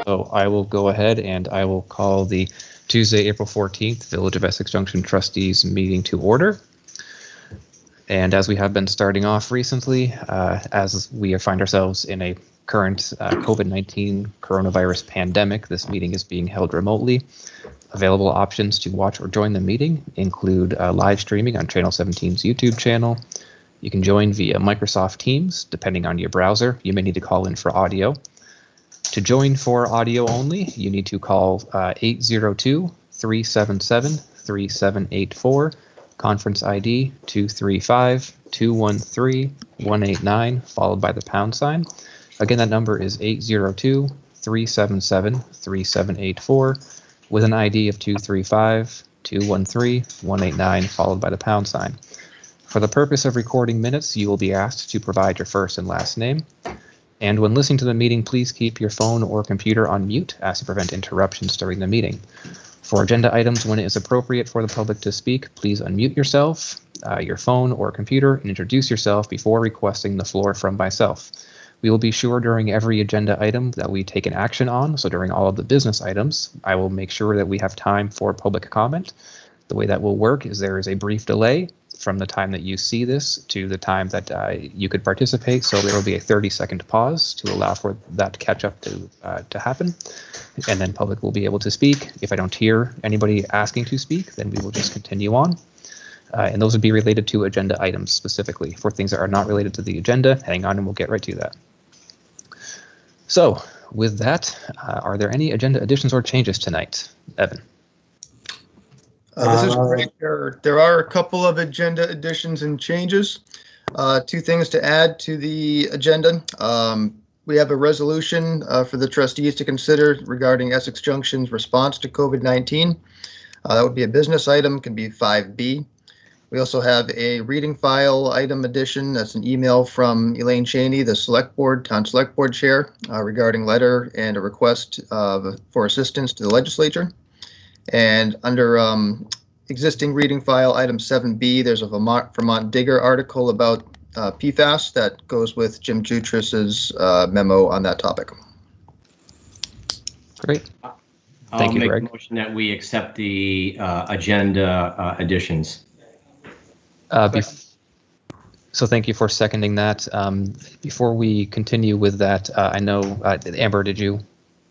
So I will go ahead and I will call the Tuesday, April 14th, Village of Essex Junction Trustees meeting to order. And as we have been starting off recently, as we find ourselves in a current COVID-19 coronavirus pandemic, this meeting is being held remotely. Available options to watch or join the meeting include live streaming on Channel 17's YouTube channel. You can join via Microsoft Teams, depending on your browser. You may need to call in for audio. To join for audio only, you need to call 802-377-3784, conference ID 235-213-189, followed by the pound sign. Again, that number is 802-377-3784 with an ID of 235-213-189, followed by the pound sign. For the purpose of recording minutes, you will be asked to provide your first and last name. And when listening to the meeting, please keep your phone or computer on mute as to prevent interruptions during the meeting. For agenda items, when it is appropriate for the public to speak, please unmute yourself, your phone or computer, and introduce yourself before requesting the floor from myself. We will be sure during every agenda item that we take an action on, so during all of the business items, I will make sure that we have time for public comment. The way that will work is there is a brief delay from the time that you see this to the time that you could participate, so there will be a 30-second pause to allow for that catch up to happen, and then public will be able to speak. If I don't hear anybody asking to speak, then we will just continue on. And those would be related to agenda items specifically. For things that are not related to the agenda, hang on and we'll get right to that. So with that, are there any agenda additions or changes tonight? Evan. This is Greg. There are a couple of agenda additions and changes. Two things to add to the agenda. we have a resolution for the trustees to consider regarding Essex Junction's response to COVID-19. That would be a business item, can be 5B. We also have a reading file item addition. That's an email from Elaine Cheney, the town select board chair, regarding letter and a request for assistance to the legislature. And under existing reading file item 7B, there's a Vermont Digger article about PFAS that goes with Jim Jutris's memo on that topic. Great. I'll Thank you, make Greg. a motion that we accept the agenda additions. So thank you for seconding that. Before we continue with that, I know, Amber, did you?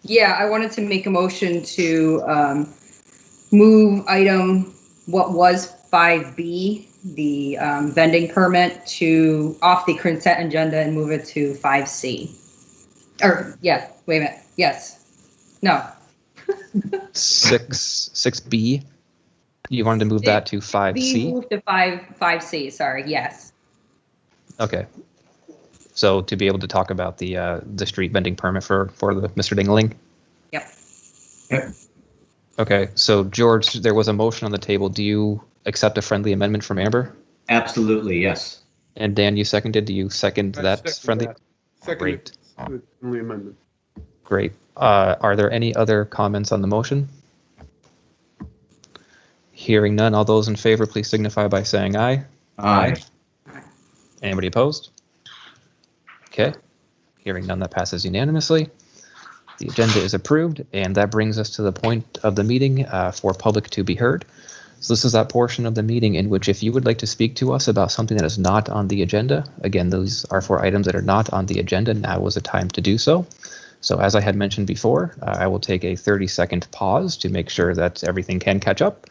Yeah, I wanted to make a motion to move item what was 5B, the vending permit, to off the consent agenda and move it to 5C. Or yeah, wait a minute. Yes. No. 6B. You wanted to move that to 5C? B moved to 5C, sorry, yes. Okay. So to be able to talk about the street vending permit for the Mr. Dingling? Yep. Okay, so George, there was a motion on the table. Do you accept a friendly amendment from Amber? Absolutely, yes. And Dan, you seconded. Do you second that friendly? Second. Great. Friendly amendment. Great. Are there any other comments on the motion? Hearing none, all those in favor, please signify by saying aye. Aye. Anybody opposed? Okay. Hearing none, that passes unanimously. The agenda is approved, and that brings us to the point of the meeting for public to be heard. So this is that portion of the meeting in which if you would like to speak to us about something that is not on the agenda, again, those are for items that are not on the agenda, now is the time to do so. So as I had mentioned before, I will take a 30-second pause to make sure that everything can catch up.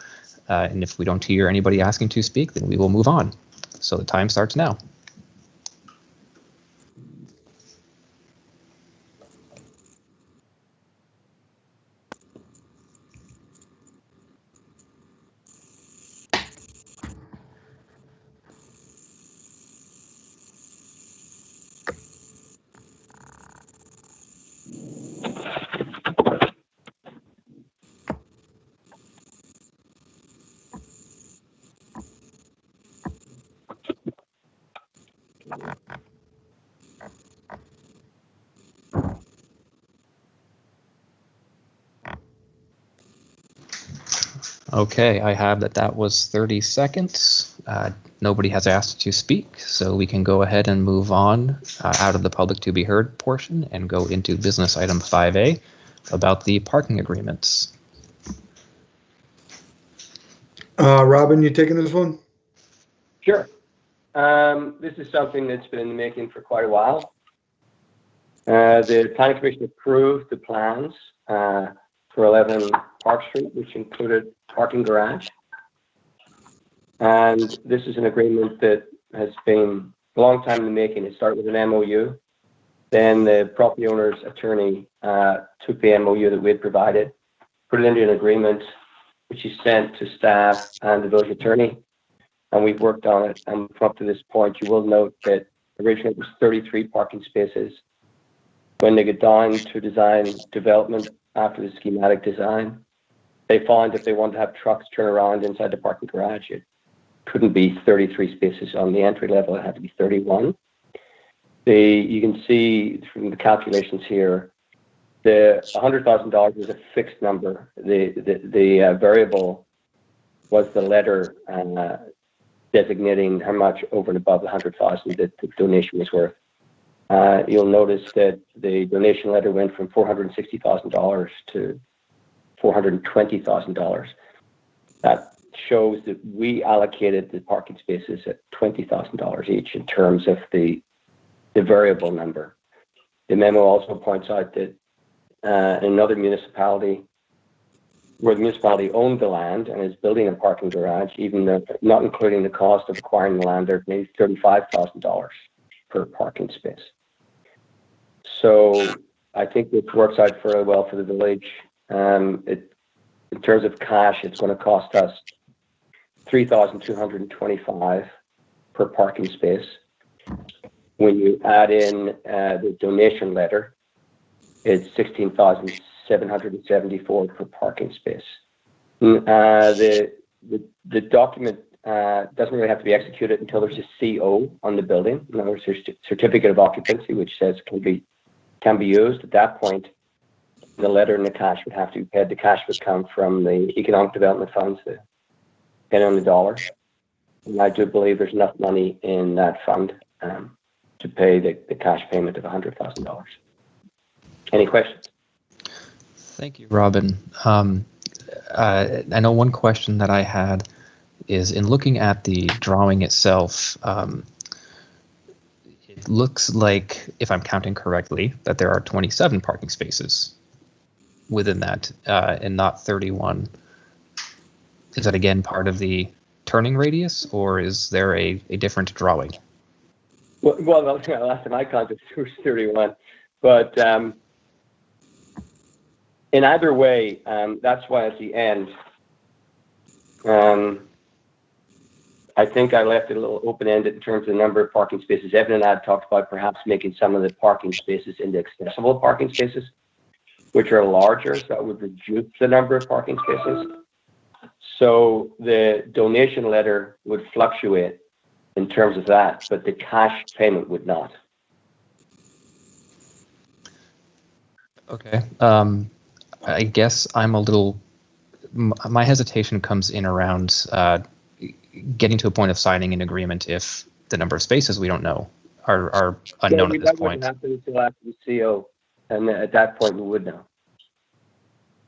And if we don't hear anybody asking to speak, then we will move on. So the time starts now. Okay, I have that was 30 seconds. Nobody has asked to speak, so we can go ahead and move on out of the public to be heard portion and go into business item 5A about the parking agreements. Robin, you taking this one? Sure. This is something that's been in the making for quite a while. The Planning Commission approved the plans for 11 Park Street, which included parking garage. And this is an agreement that has been a long time in the making. It started with an MOU. Then the property owner's attorney took the MOU that we had provided, put it into an agreement, which he sent to staff and the village attorney. And we've worked on it. And up to this point, you will note that originally it was 33 parking spaces. When they get down to design development after the schematic design, they found if they wanted to have trucks turn around inside the parking garage, it couldn't be 33 spaces on the entry level. It had to be 31. You can see from the calculations here, the $100,000 was a fixed number. The variable was the letter designating how much over and above the $100,000 that the donation was worth. You'll notice that the donation letter went from $460,000 to $420,000. That shows that we allocated the parking spaces at $20,000 each in terms of the variable number. The memo also points out that in another municipality, where the municipality owned the land and is building a parking garage, even though not including the cost of acquiring the land, they're maybe $35,000 per parking space. So I think it works out fairly well for the village. In terms of cash, it's going to cost us $3,225 per parking space. when you add in the donation letter, it's $16,774 per parking space. The document doesn't really have to be executed until there's a CO on the building. In other words, there's a certificate of occupancy, which says can be used. At that point, the letter and the cash would have to be paid. The cash would come from the economic development funds, the penny on the dollar. And I do believe there's enough money in that fund to pay the cash payment of $100,000. Any questions? Thank you, Robin. I know one question that I had is in looking at the drawing itself, it looks like, if I'm counting correctly, that there are 27 parking spaces within that and not 31. Is that again part of the turning radius, or is there a different drawing? Well, last time I counted, there was 31. But in either way, that's why at the end, I think I left it a little open-ended in terms of the number of parking spaces. Evan and I had talked about perhaps making some of the parking spaces into accessible parking spaces, which are larger, so that would reduce the number of parking spaces. So the donation letter would fluctuate in terms of that, but the cash payment would not. Okay. I guess I'm a little, my hesitation comes in around getting to a point of signing an agreement if the number of spaces we don't know are unknown at this point. That wouldn't happen until after the CO, and at that point we would know.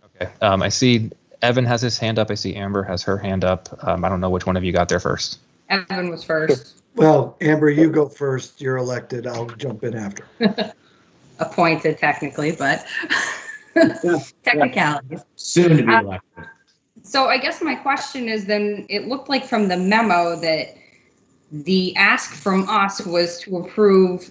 Okay. I see Evan has his hand up. I see Amber has her hand up. I don't know which one of you got there first. Evan was first. Well, Amber, you go first. You're elected. I'll jump in after. Appointed technically, but technicalities. Soon to be elected. So I guess my question is then, it looked like from the memo that the ask from us was to approve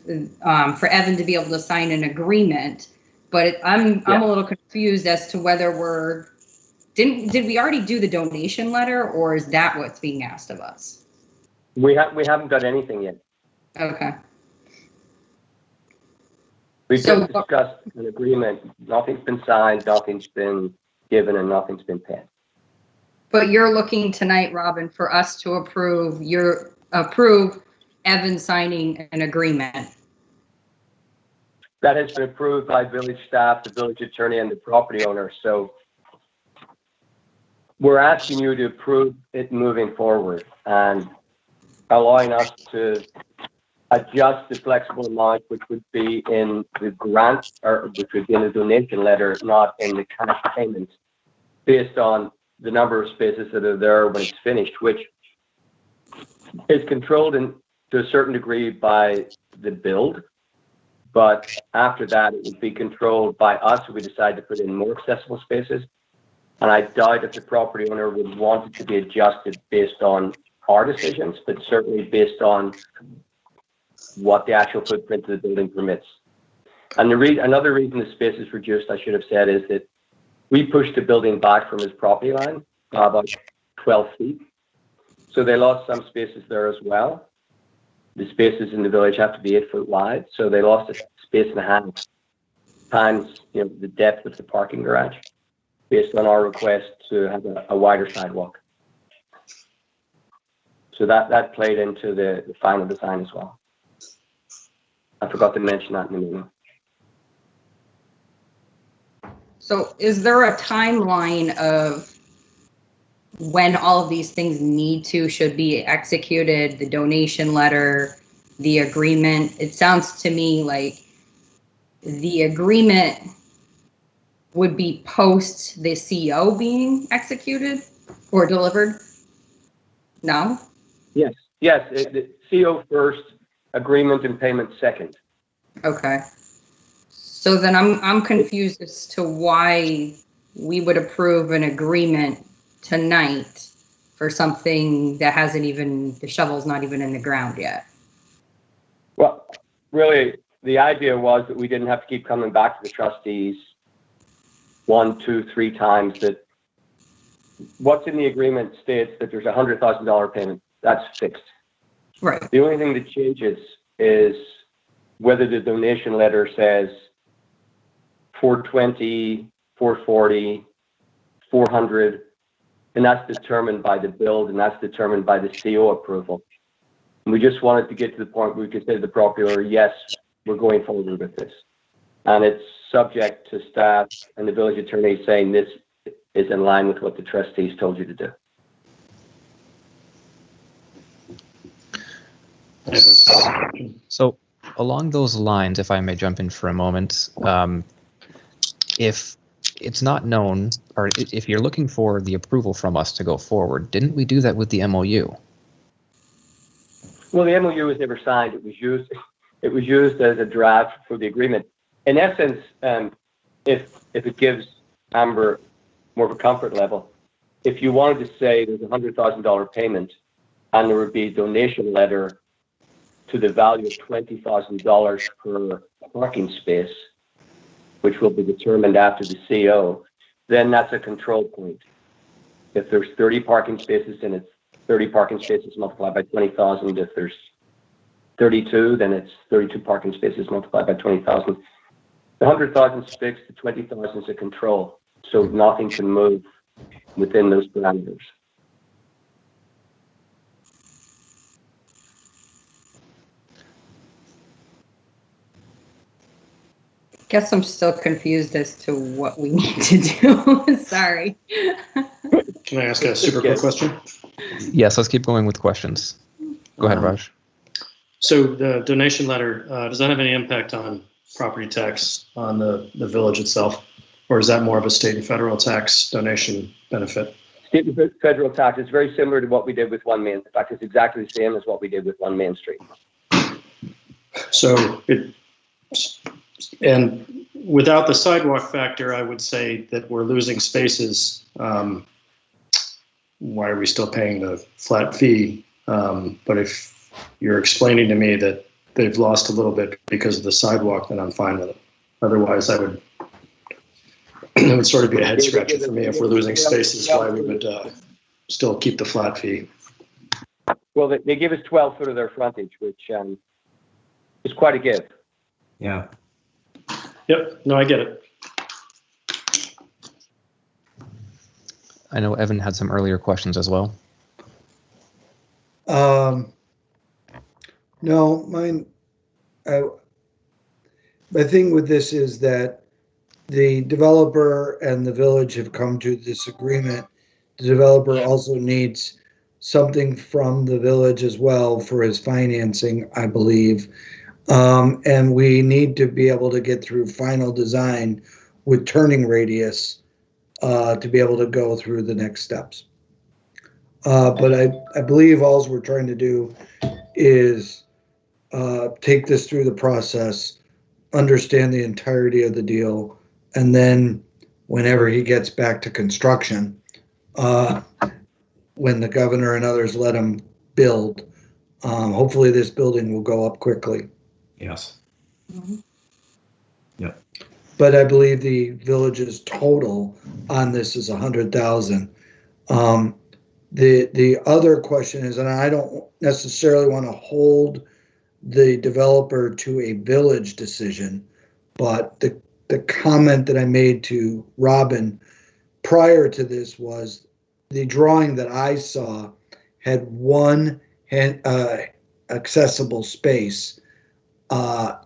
for Evan to be able to sign an agreement, but I'm a little confused as to whether did we already do the donation letter, or is that what's being asked of us? We haven't got anything yet. Okay. We've just discussed an agreement. Nothing's been signed, nothing's been given, and nothing's been paid. But you're looking tonight, Robin, for us to approve Evan signing an agreement. That has been approved by village staff, the village attorney, and the property owner. So we're asking you to approve it moving forward and allowing us to adjust the flexible amount, which would be in the grant, or which would be in the donation letter, not in the cash payment, based on the number of spaces that are there when it's finished, which is controlled to a certain degree by the build. But after that, it would be controlled by us if we decide to put in more accessible spaces. And I doubt if the property owner would want it to be adjusted based on our decisions, but certainly based on what the actual footprint of the building permits. And another reason the space is reduced, I should have said, is that we pushed the building back from his property line by about 12 feet. So they lost some spaces there as well. The spaces in the village have to be 8 foot wide, so they lost a space and a half times the depth of the parking garage, based on our request to have a wider sidewalk. So that played into the final design as well. I forgot to mention that in the meeting. So is there a timeline of when all of these things should be executed, the donation letter, the agreement? It sounds to me like the agreement would be post the CO being executed or delivered? No? Yes, the CO first, agreement and payment second. Okay. So then I'm confused as to why we would approve an agreement tonight for something that the shovel's not even in the ground yet. Well, really, the idea was that we didn't have to keep coming back to the trustees 1, 2, 3 times. That what's in the agreement states that there's $100,000 payment. That's fixed. Right. The only thing that changes is whether the donation letter says 420, 440, 400, and that's determined by the build, and that's determined by the CO approval. And we just wanted to get to the point where we could say to the property owner, yes, we're going forward with this. And it's subject to staff and the village attorney saying this is in line with what the trustees told you to do. So along those lines, if I may jump in for a moment, if it's not known, or if you're looking for the approval from us to go forward, didn't we do that with the MOU? Well, the MOU was never signed. It was used as a draft for the agreement. In essence, if it gives Amber more of a comfort level, if you wanted to say there's a $100,000 payment and there would be a donation letter to the value of $20,000 per parking space, which will be determined after the CO, then that's a control point. If there's 30 parking spaces, then it's 30 parking spaces multiplied by 20,000. If there's 32, then it's 32 parking spaces multiplied by 20,000. The 100,000 fixed, the 20,000 is a control, so nothing can move within those parameters. Guess I'm still confused as to what we need to do. Sorry. Can I ask a super quick question? Yes, let's keep going with questions. Go ahead, Raj. So the donation letter, does that have any impact on property tax on the village itself? Or is that more of a state and federal tax donation benefit? State and federal tax is very similar to what we did with One Main. In fact, it's exactly the same as what we did with One Main Street. So and without the sidewalk factor, I would say that we're losing spaces. Why are we still paying the flat fee? But if you're explaining to me that they've lost a little bit because of the sidewalk, then I'm fine with it. Otherwise, it would sort of be a head scratcher for me if we're losing spaces, why we would still keep the flat fee. Well, they give us 12 foot of their frontage, which is quite a give. Yeah. Yep, no, I get it. I know Evan had some earlier questions as well. No, mine, the thing with this is that the developer and the village have come to this agreement. The developer also needs something from the village as well for his financing, I believe. And we need to be able to get through final design with turning radius to be able to go through the next steps. But I believe all we're trying to do is take this through the process, understand the entirety of the deal, and then whenever he gets back to construction, when the governor and others let him build, hopefully this building will go up quickly. Yes. Mm-hmm. Yep. But I believe the village's total on this is 100,000. The other question is, and I don't necessarily want to hold the developer to a village decision, but the comment that I made to Robin prior to this was the drawing that I saw had one accessible space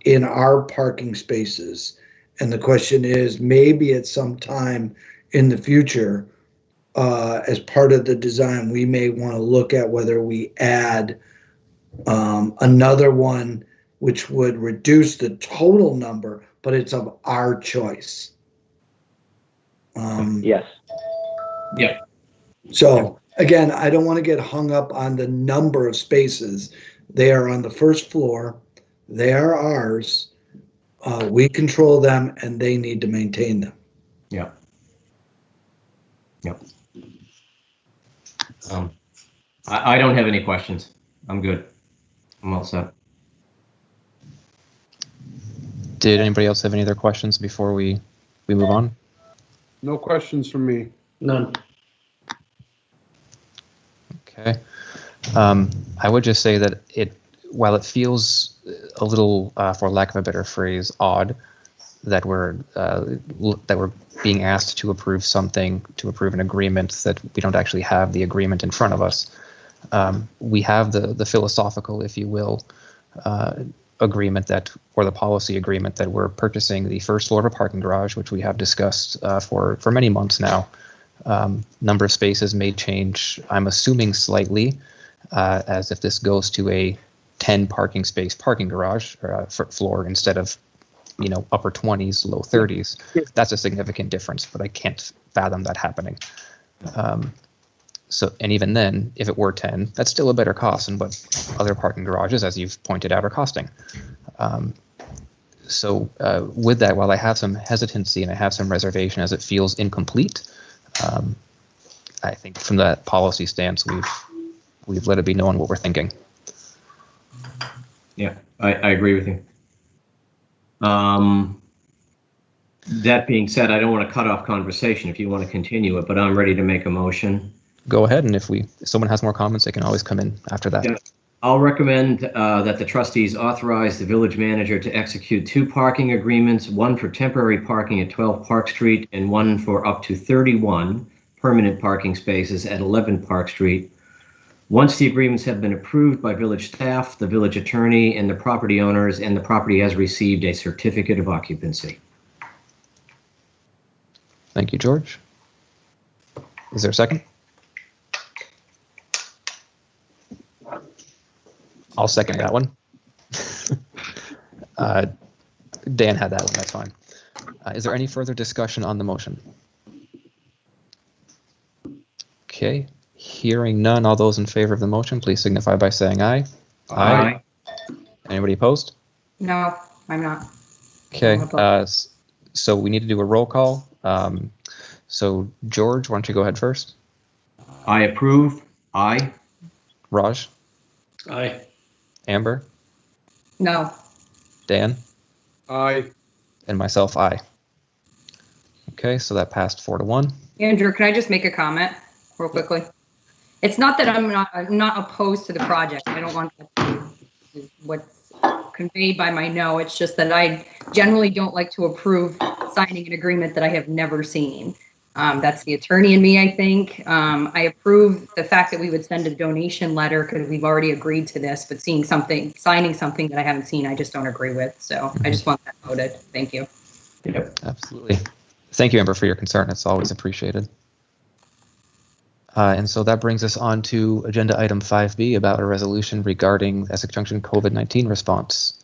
in our parking spaces. And the question is, maybe at some time in the future, as part of the design, we may want to look at whether we add another one, which would reduce the total number, but it's of our choice. Yes. Yeah. So again, I don't want to get hung up on the number of spaces. They are on the first floor. They are ours. We control them, and they need to maintain them. Yeah. Yep. I don't have any questions. I'm good. I'm all set. Did anybody else have any other questions before we move on? No questions from me. None. Okay. I would just say that while it feels a little, for lack of a better phrase, odd that we're being asked to approve something, to approve an agreement that we don't actually have the agreement in front of us. We have the philosophical, if you will, agreement that, or the policy agreement that we're purchasing the first floor of a parking garage, which we have discussed for many months now. Number of spaces may change, I'm assuming slightly, as if this goes to a 10 parking space parking garage floor instead of, upper 20s, low 30s. That's a significant difference, but I can't fathom that happening. So, and even then, if it were 10, that's still a better cost than what other parking garages, as you've pointed out, are costing. So with that, while I have some hesitancy and I have some reservation as it feels incomplete, I think from that policy stance, we've let it be known what we're thinking. Yeah, I agree with you. That being said, I don't want to cut off conversation if you want to continue it, but I'm ready to make a motion. Go ahead, and if someone has more comments, they can always come in after that. Yeah. I'll recommend that the trustees authorize the village manager to execute 2 parking agreements, one for temporary parking at 12 Park Street and one for up to 31 permanent parking spaces at 11 Park Street. Once the agreements have been approved by village staff, the village attorney, and the property owners, and the property has received a certificate of occupancy. Thank you, George. Is there a second? I'll second that one. Dan had that one, that's fine. Is there any further discussion on the motion? Okay, hearing none, all those in favor of the motion, please signify by saying aye. Aye. Anybody opposed? No, I'm not. Okay, so we need to do a roll call. So George, why don't you go ahead first? I approve. Aye. Raj? Aye. Amber? No. Dan? Aye. And myself, aye. Okay, so that passed 4-1. Andrew, can I just make a comment real quickly? It's not that I'm not opposed to the project. I don't want that to be what's conveyed by my no. It's just that I generally don't like to approve signing an agreement that I have never seen. That's the attorney in me, I think. I approve the fact that we would send a donation letter because we've already agreed to this, but signing something that I haven't seen, I just don't agree with. So I just want that noted. Thank you. Yep. Absolutely. Thank you, Amber, for your concern. It's always appreciated. And so that brings us on to agenda item 5B about a resolution regarding Essex Junction COVID-19 response.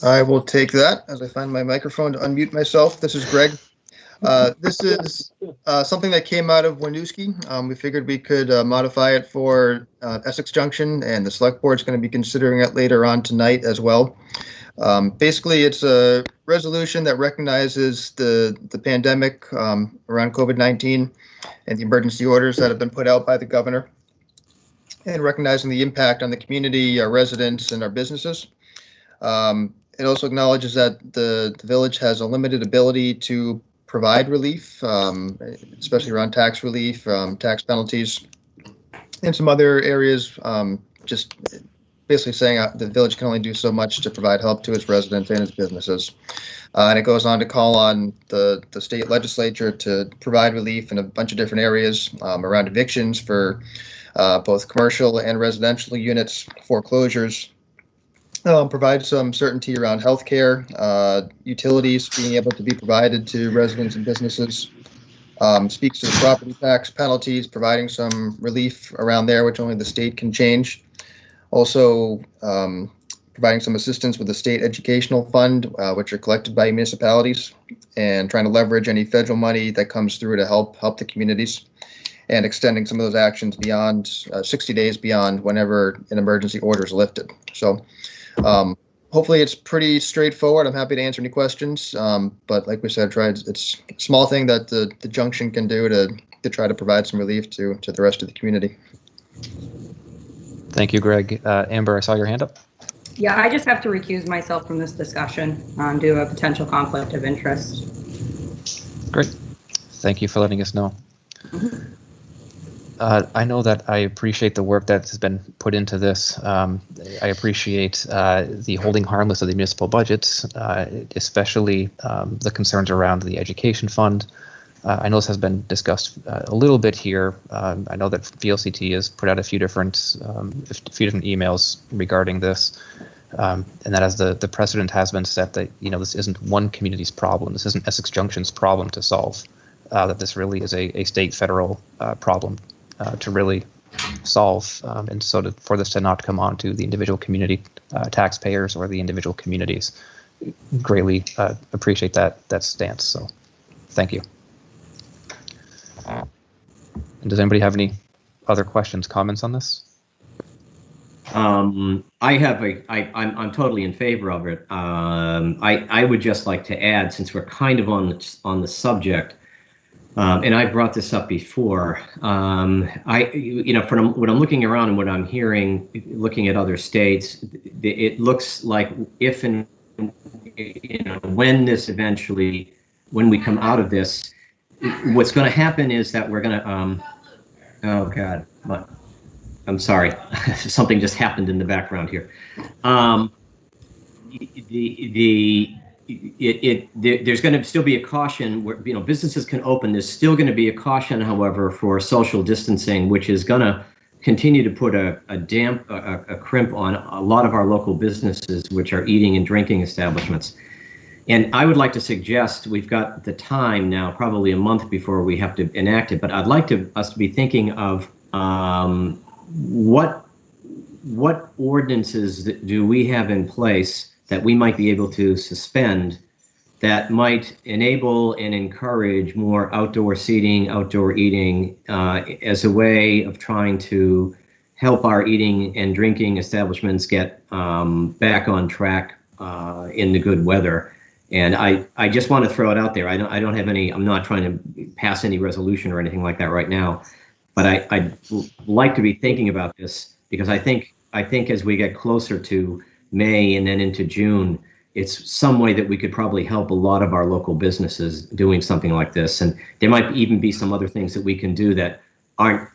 I will take that as I find my microphone to unmute myself. This is Greg. This is something that came out of Winooski. We figured we could modify it for Essex Junction, and the select board is going to be considering it later on tonight as well. Basically, it's a resolution that recognizes the pandemic around COVID-19 and the emergency orders that have been put out by the governor, and recognizing the impact on the community, our residents, and our businesses. It also acknowledges that the village has a limited ability to provide relief, especially around tax relief, tax penalties, and some other areas. Just basically saying the village can only do so much to provide help to its residents and its businesses. And it goes on to call on the state legislature to provide relief in a bunch of different areas around evictions for both commercial and residential units, foreclosures, provide some certainty around healthcare, utilities being able to be provided to residents and businesses, speaks to the property tax penalties, providing some relief around there, which only the state can change. Also, providing some assistance with the state educational fund, which are collected by municipalities, and trying to leverage any federal money that comes through to help the communities, and extending some of those actions beyond 60 days beyond whenever an emergency order is lifted. So hopefully it's pretty straightforward. I'm happy to answer any questions. But like we said, it's a small thing that the junction can do to try to provide some relief to the rest of the community. Thank you, Greg. Amber, I saw your hand up. Yeah, I just have to recuse myself from this discussion due to a potential conflict of interest. Great. Thank you for letting us know. I know that I appreciate the work that has been put into this. I appreciate the holding harmless of the municipal budgets, especially the concerns around the education fund. I know this has been discussed a little bit here. I know that VLCT has put out a few different emails regarding this, and that as the precedent has been set that this isn't one community's problem. This isn't Essex Junction's problem to solve. That this really is a state federal problem to really solve, and so for this to not come on to the individual community taxpayers or the individual communities, greatly appreciate that stance. So, thank you. And does anybody have any other questions, comments on this? I'm totally in favor of it. I would just like to add, since we're kind of on the subject. And I brought this up before. From what I'm looking around and what I'm hearing, looking at other states, it looks like if and when we come out of this, what's going to happen is that we're going to. Oh God, I'm sorry, something just happened in the background here. There's going to still be a caution where businesses can open. There's still going to be a caution, however, for social distancing, which is going to continue to put a crimp on a lot of our local businesses, which are eating and drinking establishments. And I would like to suggest, we've got the time now, probably a month before we have to enact it, but I'd like us to be thinking of what ordinances do we have in place that we might be able to suspend that might enable and encourage more outdoor seating, outdoor eating, as a way of trying to help our eating and drinking establishments get back on track in the good weather. And I just want to throw it out there. I don't have any, I'm not trying to pass any resolution or anything like that right now, but I'd like to be thinking about this, because I think as we get closer to May and then into June, it's some way that we could probably help a lot of our local businesses doing something like this. And there might even be some other things that we can do that aren't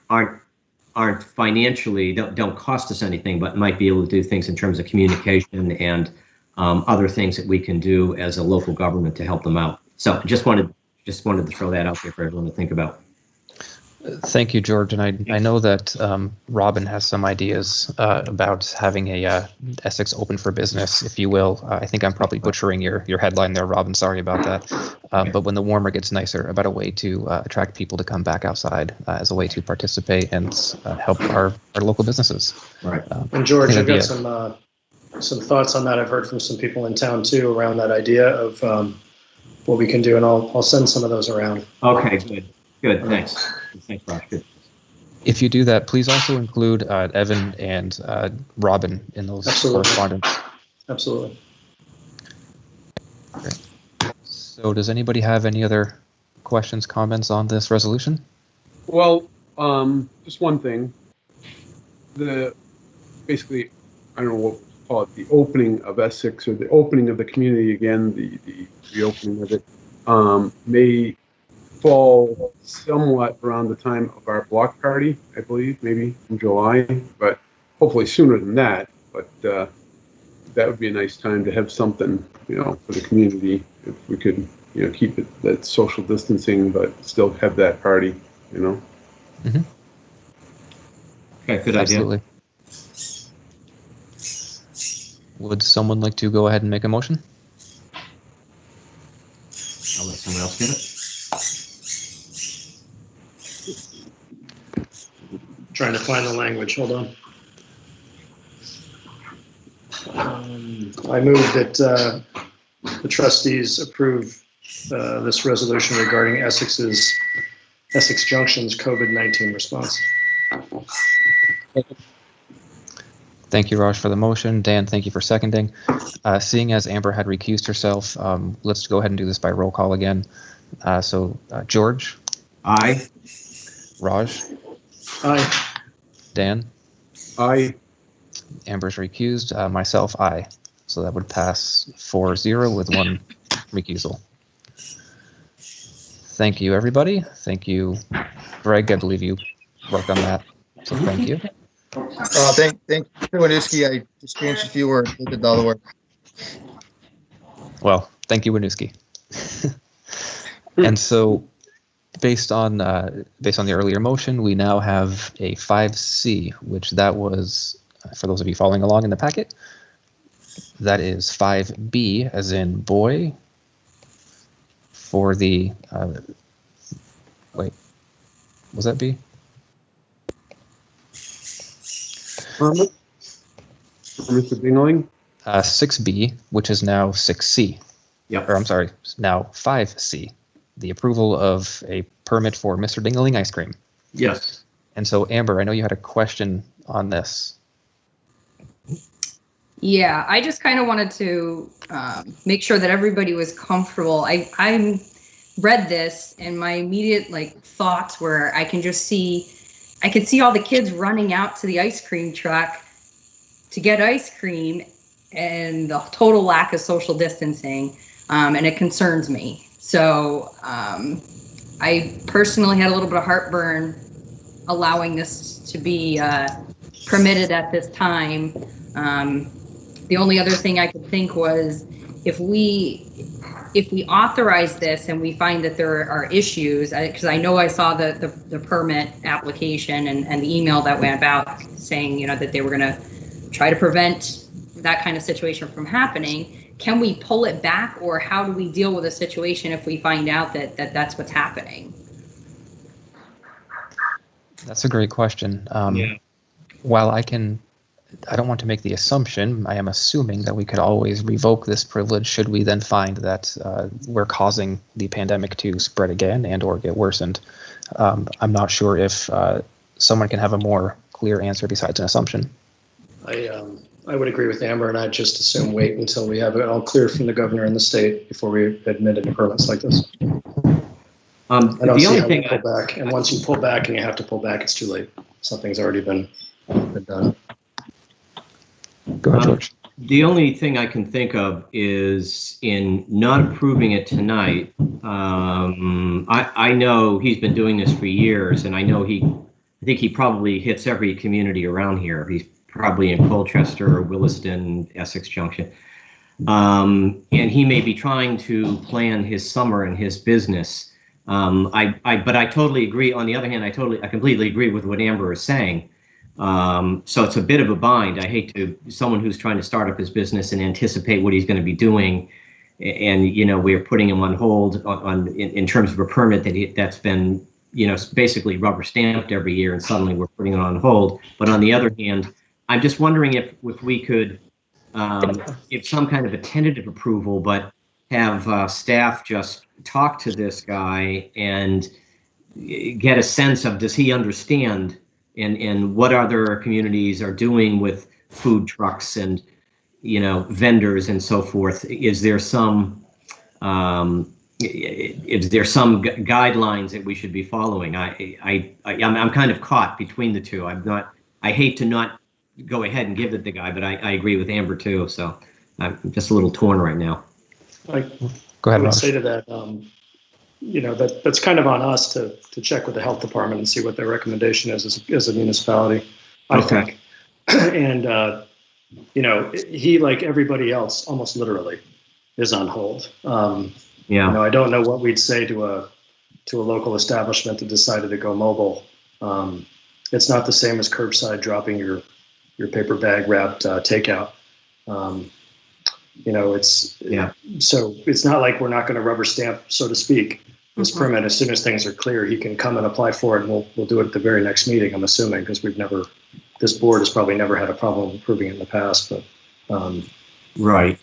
financially, don't cost us anything, but might be able to do things in terms of communication and other things that we can do as a local government to help them out. So just wanted to throw that out there for everyone to think about. Thank you, George. And I know that Robin has some ideas about having a Essex open for business, if you will. I think I'm probably butchering your headline there, Robin. Sorry about that. But when the warmer gets nicer, about a way to attract people to come back outside as a way to participate and help our local businesses. Right. And George, I've got some thoughts on that. I've heard from some people in town too around that idea of what we can do, and I'll send some of those around. Okay, good. Thanks, Ross. Good. If you do that, please also include Evan and Robin in those correspondence. Absolutely. Great. So does anybody have any other questions, comments on this resolution? Well, just one thing. Basically, I don't know what to call it, the opening of Essex, or the opening of the community again, the reopening of it, may fall somewhat around the time of our block party, I believe, maybe in July, but hopefully sooner than that. But that would be a nice time to have something, for the community, if we could, keep it that social distancing, but still have that party, Mm-hmm. Okay, good Absolutely. idea. Would someone like to go ahead and make a motion? I'll let someone else get it. Trying to find the language. Hold on. I move that the trustees approve this resolution regarding Essex Junction's COVID-19 response. Thank you, Raj, for the motion. Dan, thank you for seconding. Seeing as Amber had recused herself, let's go ahead and do this by roll call again. So George? Aye. Raj? Aye. Dan? Aye. Amber's recused. Myself, aye. So that would pass 4-0 with one recusal. Thank you, everybody. Thank you, Greg. I believe you worked on that. So thank you. Thank Winooski. I just changed a few words. They did all the work. Well, thank you, Winooski. And so, based on the earlier motion, we now have a 5C, which that was, for those of you following along in the packet, that is 5B as in boy for the, wait, was that B? Mr. Dingling? 6B, which is now 6C. Yep. Or I'm sorry, now 5C, the approval of a permit for Mr. Dingling ice cream. Yes. And so, Amber, I know you had a question on this. Yeah, I just kind of wanted to make sure that everybody was comfortable. I read this and my immediate thoughts were I could see all the kids running out to the ice cream truck to get ice cream and the total lack of social distancing, and it concerns me. So I personally had a little bit of heartburn allowing this to be permitted at this time. The only other thing I could think was if we authorize this and we find that there are issues, because I know I saw the permit application and the email that went about saying, that they were going to try to prevent that kind of situation from happening. Can we pull it back, or how do we deal with a situation if we find out that that's what's happening? That's a great question. Yeah. While I don't want to make the assumption, I am assuming that we could always revoke this privilege should we then find that we're causing the pandemic to spread again and or get worsened. I'm not sure if someone can have a more clear answer besides an assumption. I would agree with Amber, and I'd just assume wait until we have it all clear from the governor and the state before we admit any permits like this. I don't see how we pull back, and once you pull back and you have to pull back, it's too late. Something's already been done. Go ahead, George. The only thing I can think of is in not approving it tonight. I know he's been doing this for years, and I think he probably hits every community around here. He's probably in Colchester, Williston, Essex Junction. And he may be trying to plan his summer and his business. But I totally agree. On the other hand, I completely agree with what Amber is saying. So it's a bit of a bind. I hate someone who's trying to start up his business and anticipate what he's going to be doing. And, we're putting him on hold in terms of a permit that's been, basically rubber stamped every year, and suddenly we're putting it on hold. But on the other hand, I'm just wondering if we could give some kind of a tentative approval, but have staff just talk to this guy and get a sense of, does he understand and what other communities are doing with food trucks and, vendors and so forth? Is there some guidelines that we should be following? I'm kind of caught between the two. I hate to not go ahead and give it to the guy, but I agree with Amber too. So I'm just a little torn right now. Go ahead, I would Raj. say to that, that's kind of on us to check with the health department and see what their recommendation is as a municipality, I think. And, he, like everybody else, almost literally is on hold. I don't know what we'd say to a local establishment that decided to go mobile. It's not the same as curbside dropping your paper bag wrapped takeout. So it's not like we're not going to rubber stamp, so to speak, this permit. As soon as things are clear, he can come and apply for it, and we'll do it at the very next meeting, I'm assuming, because this board has probably never had a problem approving it in the past. But right.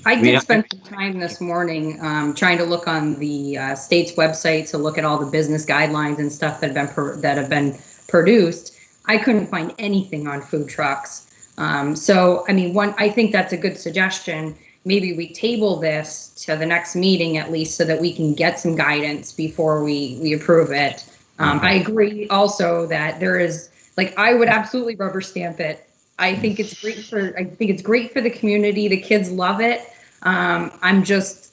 I did spend some time this morning trying to look on the state's website to look at all the business guidelines and stuff that have been produced. I couldn't find anything on food trucks. I think that's a good suggestion. Maybe we table this to the next meeting at least so that we can get some guidance before we approve it. I agree also that there is, I would absolutely rubber stamp it. I think it's great for the community. The kids love it. I'm just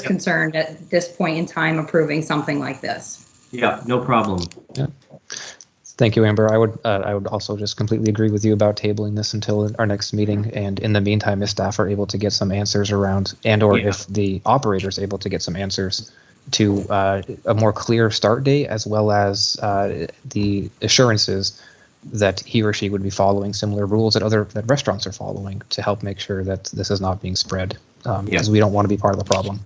concerned at this point in time approving something like this. Yeah, no problem. Yeah. Thank you, Amber. I would also just completely agree with you about tabling this until our next meeting. And in the meantime, if staff are able to get some answers around, and/or if the operator is able to get some answers to a more clear start date, as well as the assurances that he or she would be following similar rules that restaurants are following to help make sure that this is not being spread, because we don't want to be part of the problem.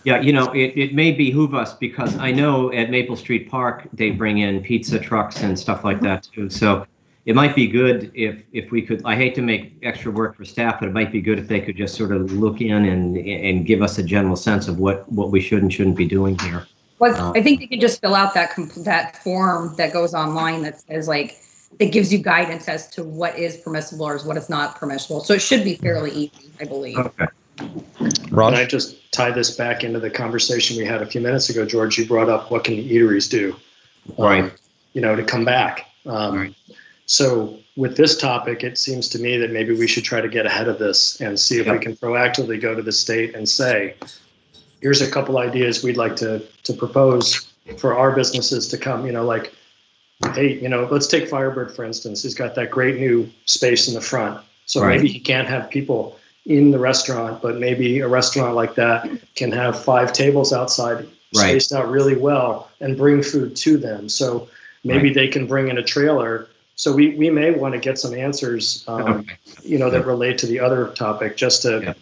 Yeah, it may behoove us, because I know at Maple Street Park, they bring in pizza trucks and stuff like that too. So it might be good if we could, I hate to make extra work for staff, but it might be good if they could just sort of look in and give us a general sense of what we should and shouldn't be doing here. I think they can just fill out that form that goes online that says that gives you guidance as to what is permissible or what is not permissible. So it should be fairly easy, I believe. Okay. Can I just tie this back into the conversation we had a few minutes ago, George? You brought up what can the eateries do, right? To come back. Right. So with this topic, it seems to me that maybe we should try to get ahead of this and see if we can proactively go to the state and say, here's a couple ideas we'd like to propose for our businesses to come. Hey, let's take Firebird, for instance. He's got that great new space in the front. So maybe he can't have people in the restaurant, but maybe a restaurant like that can have 5 tables outside, spaced out really well, and bring food to them. So maybe they can bring in a trailer. So we may want to get some answers, that relate to the other topic, just to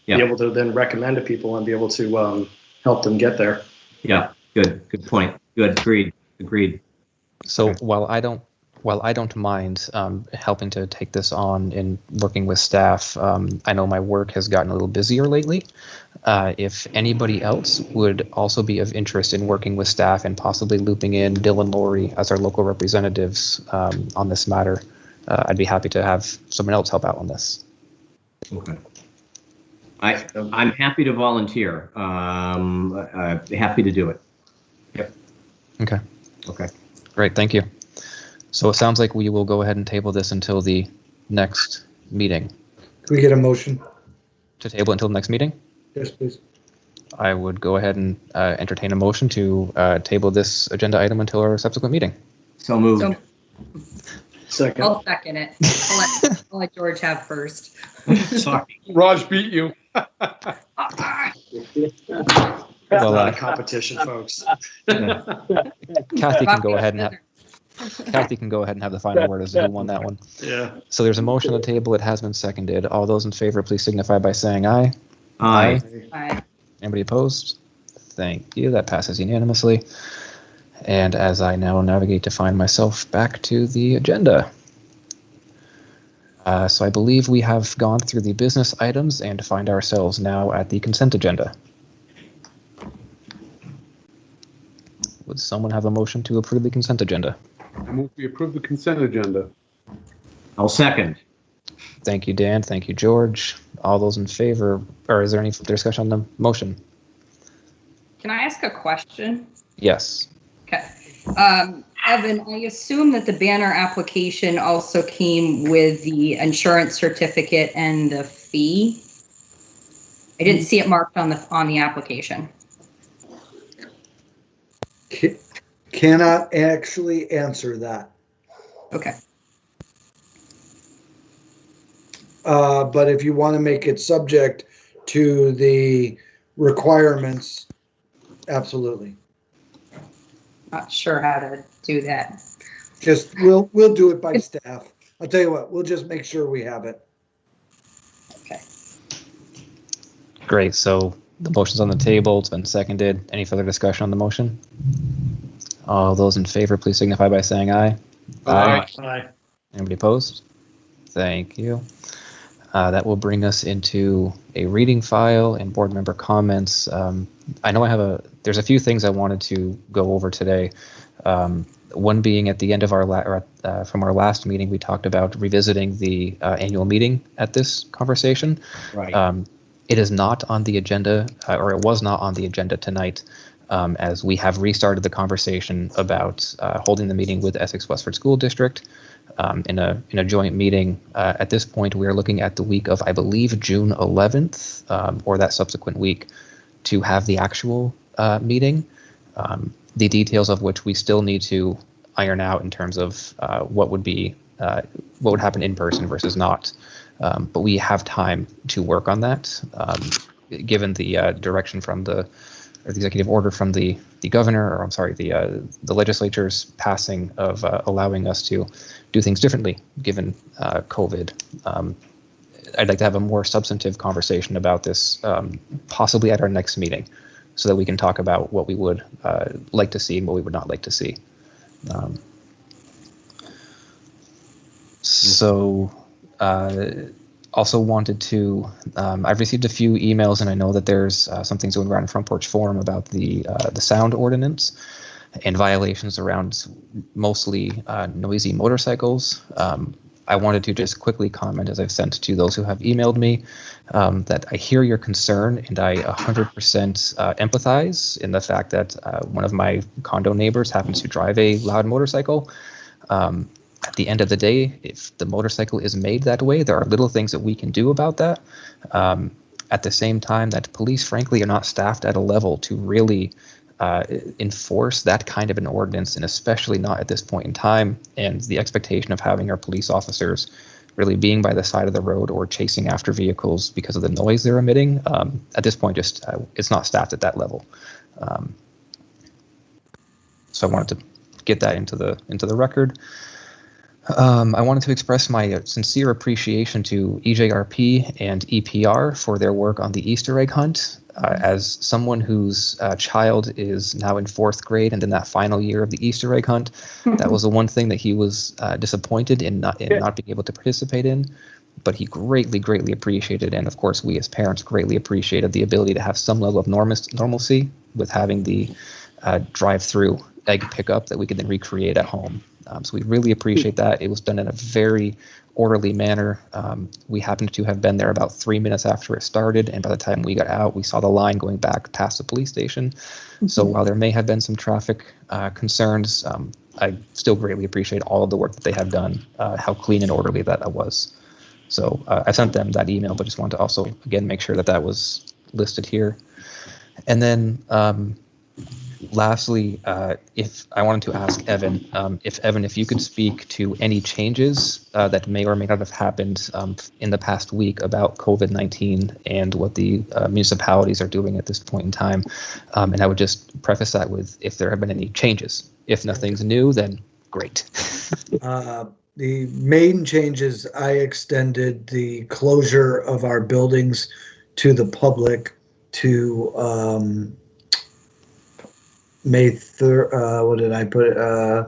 be able to then recommend to people and be able to help them get there. Yeah, good point. Good, agreed. So while I don't mind helping to take this on and working with staff, I know my work has gotten a little busier lately. If anybody else would also be of interest in working with staff and possibly looping in Dylan and Lori as our local representatives on this matter, I'd be happy to have someone else help out on this. Okay. I'm happy to volunteer. Happy to do it. Yep. Okay. Great. Thank you. So it sounds like we will go ahead and table this until the next meeting. Can we get a motion? To table until the next meeting? Yes, please. I would go ahead and entertain a motion to table this agenda item until our subsequent meeting. So moved. Second. I'll second it. I'll let George have first. Sorry. Raj beat you. That's not a competition, folks. Kathy can go ahead and have the final word as who won that one. Yeah. So there's a motion on the table. It has been seconded. All those in favor, please signify by saying aye. Aye. Anybody opposed? Thank you. That passes unanimously. And as I now navigate to find myself back to the agenda. So I believe we have gone through the business items and find ourselves now at the consent agenda. Would someone have a motion to approve the consent agenda? I move we approve the consent agenda. I'll second. Thank you, Dan. Thank you, George. All those in favor, or is there any discussion on the motion? Can I ask a question? Yes. Okay. Evan, I assume that the banner application also came with the insurance certificate and the fee. I didn't see it marked on the application. Cannot actually answer that. Okay. But if you want to make it subject to the requirements, absolutely. Not sure how to do that. Just we'll do it by staff. I'll tell you what, we'll just make sure we have it. Okay. Great. So the motion's on the table. It's been seconded. Any further discussion on the motion? All those in favor, please signify by saying aye. Aye. Anybody opposed? Thank you. That will bring us into a reading file and board member comments. I know there's a few things I wanted to go over today. One being at the end of from our last meeting, we talked about revisiting the annual meeting at this conversation. Right. It is not on the agenda, or it was not on the agenda tonight, as we have restarted the conversation about holding the meeting with Essex Westford School District in a joint meeting. At this point, we are looking at the week of, I believe, June 11th, or that subsequent week, to have the actual meeting, the details of which we still need to iron out in terms of what would happen in person versus not. But we have time to work on that, given the direction from the executive order from the governor, or I'm sorry, the legislature's passing of allowing us to do things differently given COVID. I'd like to have a more substantive conversation about this, possibly at our next meeting, so that we can talk about what we would like to see and what we would not like to see. Also wanted to, I've received a few emails, and I know that there's some things going around in Front Porch Forum about the sound ordinance and violations around mostly noisy motorcycles. I wanted to just quickly comment, as I've sent to those who have emailed me, that I hear your concern, and I 100% empathize in the fact that one of my condo neighbors happens to drive a loud motorcycle. At the end of the day, if the motorcycle is made that way, there are little things that we can do about that. At the same time, that police, frankly, are not staffed at a level to really enforce that kind of an ordinance, and especially not at this point in time. And the expectation of having our police officers really being by the side of the road or chasing after vehicles because of the noise they're emitting, at this point, just it's not staffed at that level. So I wanted to get that into the record. I wanted to express my sincere appreciation to EJRP and EPR for their work on the Easter egg hunt. As someone whose child is now in 4th grade and in that final year of the Easter egg hunt, that was the one thing that he was disappointed in not being able to participate in. But he greatly appreciated, and of course we as parents greatly appreciated, the ability to have some level of normalcy with having the drive-through egg pickup that we could then recreate at home. So we really appreciate that. It was done in a very orderly manner. We happened to have been there about 3 minutes after it started, and by the time we got out, we saw the line going back past the police station. Mm-hmm. So while there may have been some traffic concerns, I still greatly appreciate all of the work that they have done, how clean and orderly that was. So I sent them that email, but just wanted to also, again, make sure that that was listed here. And then lastly, if I wanted to ask Evan, if you could speak to any changes that may or may not have happened in the past week about COVID-19 and what the municipalities are doing at this point in time. And I would just preface that with, if there have been any changes. If nothing's new, then great. The main changes, I extended the closure of our buildings to the public to May 3rd, what did I put it?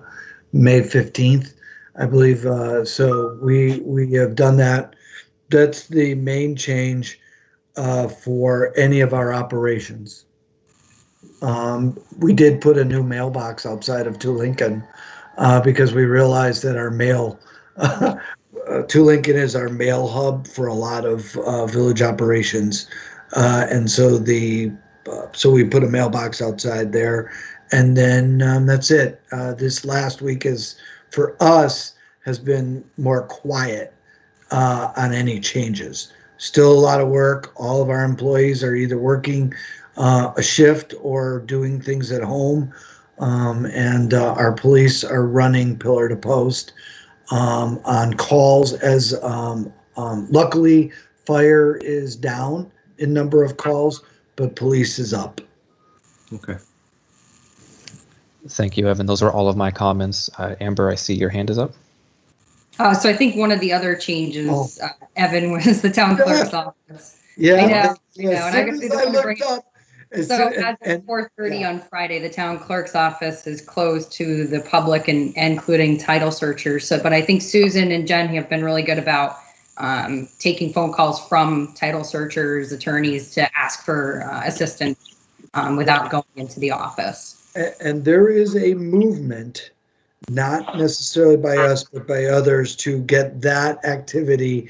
May 15th, I believe. So we have done that. That's the main change for any of our operations. We did put a new mailbox outside of 2 Lincoln because we realized that our mail, 2 Lincoln is our mail hub for a lot of village operations. And so so we put a mailbox outside there, and then that's it. This last week for us, has been more quiet on any changes. Still a lot of work. All of our employees are either working a shift or doing things at home, and our police are running pillar to post on calls. As luckily, fire is down in number of calls, but police is up. Okay. Thank you, Evan. Those are all of my comments. Amber, I see your hand is up. So I think one of the other changes, Evan, was the town clerk's office. Yeah. I know. As soon as I looked up. So as of 4:30 on Friday, the town clerk's office is closed to the public, and including title searchers. So, but I think Susan and Jen have been really good about taking phone calls from title searchers, attorneys, to ask for assistance without going into the office. And there is a movement, not necessarily by us, but by others, to get that activity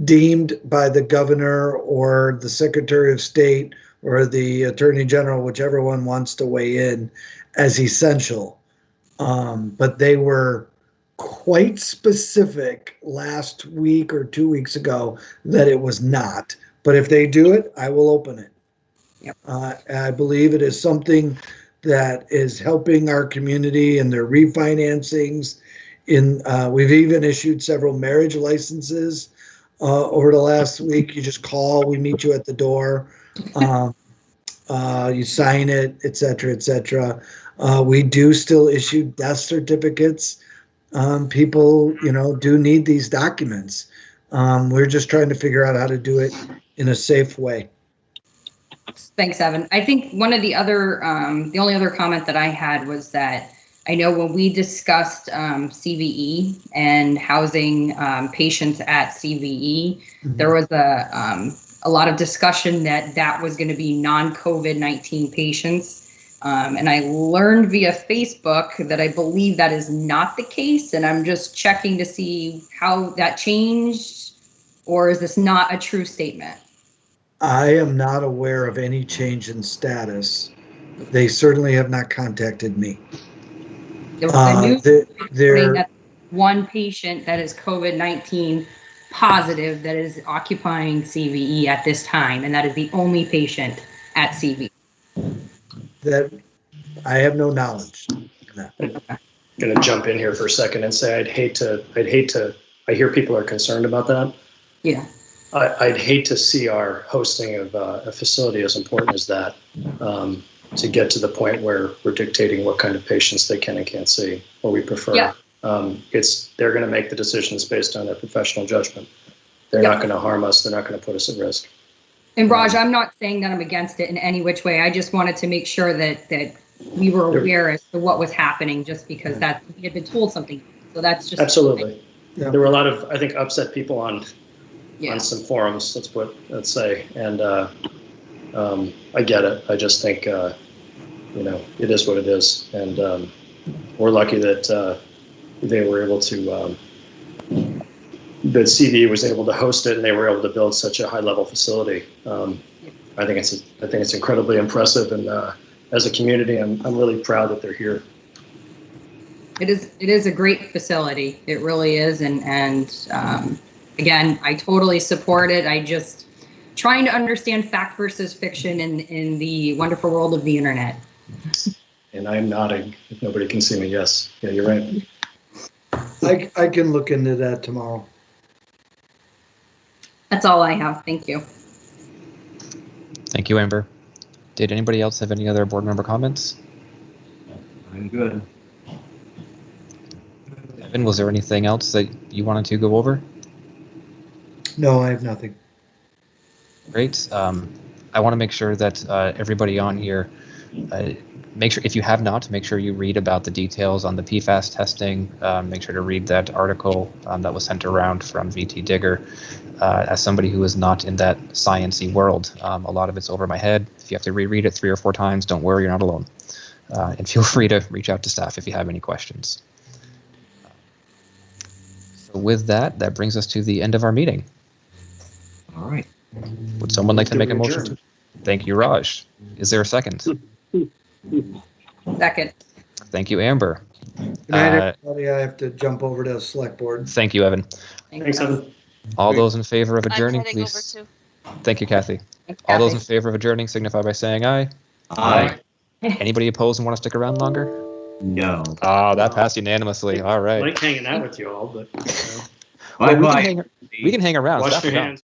deemed by the governor or the Secretary of State or the Attorney General, whichever one wants to weigh in, as essential. But they were quite specific last week or 2 weeks ago that it was not. But if they do it, I will open it. Yep. I believe it is something that is helping our community in their refinancings. We've even issued several marriage licenses over the last week. You just call, we meet you at the door. You sign it, et cetera, et cetera. We do still issue death certificates. People, do need these documents. We're just trying to figure out how to do it in a safe way. Thanks, Evan. I think one of the only other comment that I had was that I know when we discussed CVE and housing patients at CVE, there was a lot of discussion that was going to be non-COVID-19 patients. And I learned via Facebook that I believe that is not the case. And I'm just checking to see how that changed, or is this not a true statement? I am not aware of any change in status. They certainly have not contacted me. There was a news reporting that one patient that is COVID-19 positive that is occupying CVE at this time, and that is the only patient at CVE. That I have no knowledge. I'm going to jump in here for a second and say I hear people are concerned about that. Yeah. I'd hate to see our hosting of a facility as important as that to get to the point where we're dictating what kind of patients they can and can't see, or we prefer. Yeah. They're going to make the decisions based on their professional judgment. They're not going to harm us. They're not going to put us at risk. And Raj, I'm not saying that I'm against it in any which way. I just wanted to make sure that we were aware as to what was happening, just because that we had been told something. So that's just absolutely. Yeah. There were a lot of, I think, upset people on some forums. Let's say, and I get it. I just think it is what it is, and we're lucky that they were able to. The CVE was able to host it, and they were able to build such a high-level facility. I think it's incredibly impressive, and as a community, I'm really proud that they're here. It is a great facility. It really is, and again, I totally support it. I just trying to understand fact versus fiction in the wonderful world of the internet. And I'm nodding. If nobody can see me, yes. Yeah, you're right. I can look into that tomorrow. That's all I have. Thank you. Thank you, Amber. Did anybody else have any other board member comments? I'm good. Evan, was there anything else that you wanted to go over? No, I have nothing. Great. I want to make sure that everybody on here, make sure, if you have not, make sure you read about the details on the PFAS testing. Make sure to read that article that was sent around from VT Digger. As somebody who is not in that science-y world, a lot of it's over my head. If you have to reread it 3 or 4 times, don't worry, you're not alone. And feel free to reach out to staff if you have any questions. So with that, that brings us to the end of our meeting. All right. Would someone like to make a motion? Thank you, Raj. Is there a second? Second. Thank you, Amber. Good night, everybody. I have to jump over to the select board. Thank you, Evan. Thanks, Evan. All those in favor of I'm adjourning, heading over please. too. Thank you, Kathy. All those in favor of adjourning signify by saying aye. Aye. Anybody opposed and want to stick around longer? No. That passed unanimously. All I right. like hanging out with you all, but Well, Bye-bye. we can hang around. wash Staff your around. hands.